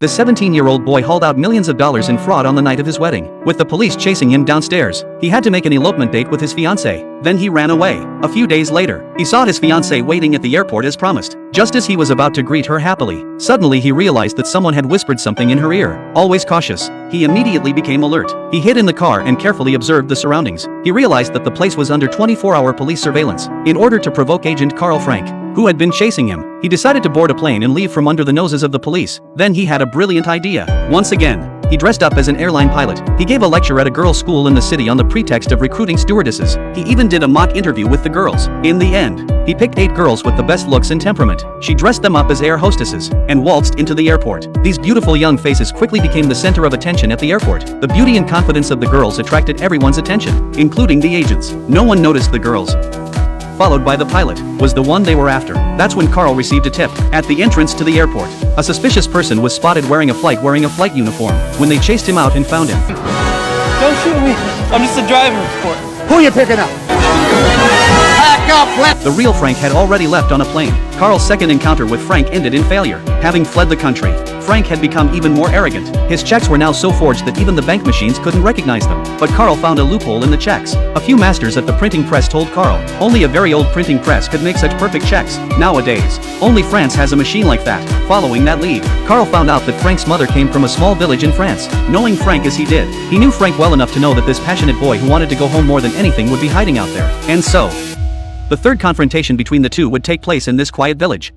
The 17-year-old boy hauled out millions of dollars in fraud on the night of his wedding. With the police chasing him downstairs, he had to make an elopement date with his fiancée. Then he ran away. A few days later, he saw his fiancée waiting at the airport as promised. Just as he was about to greet her happily, suddenly he realized that someone had whispered something in her ear. Always cautious, he immediately became alert. He hid in the car and carefully observed the surroundings. He realized that the place was under 24-hour police surveillance. In order to provoke Agent Carl Frank, who had been chasing him, he decided to board a plane and leave from under the noses of the police. Then he had a brilliant idea. Once again, he dressed up as an airline pilot. He gave a lecture at a girls' school in the city on the pretext of recruiting stewardesses. He even did a mock interview with the girls. In the end, he picked 8 girls with the best looks and temperament. She dressed them up as air hostesses and waltzed into the airport. These beautiful young faces quickly became the center of attention at the airport. The beauty and confidence of the girls attracted everyone's attention, including the agents. No one noticed the girls, followed by the pilot, was the one they were after. That's when Carl received a tip. At the entrance to the airport, a suspicious person was spotted wearing a flight uniform. When they chased him out and found him, Don't shoot me. I'm just a driver. Who you picking up? Back up, left. the real Frank had already left on a plane. Carl's second encounter with Frank ended in failure. Having fled the country, Frank had become even more arrogant. His checks were now so forged that even the bank machines couldn't recognize them. But Carl found a loophole in the checks. A few masters at the printing press told Carl, only a very old printing press could make such perfect checks. Nowadays, only France has a machine like that. Following that lead, Carl found out that Frank's mother came from a small village in France. Knowing Frank as he did, he knew Frank well enough to know that this passionate boy who wanted to go home more than anything would be hiding out there. And so, the third confrontation between the two would take place in this quiet village.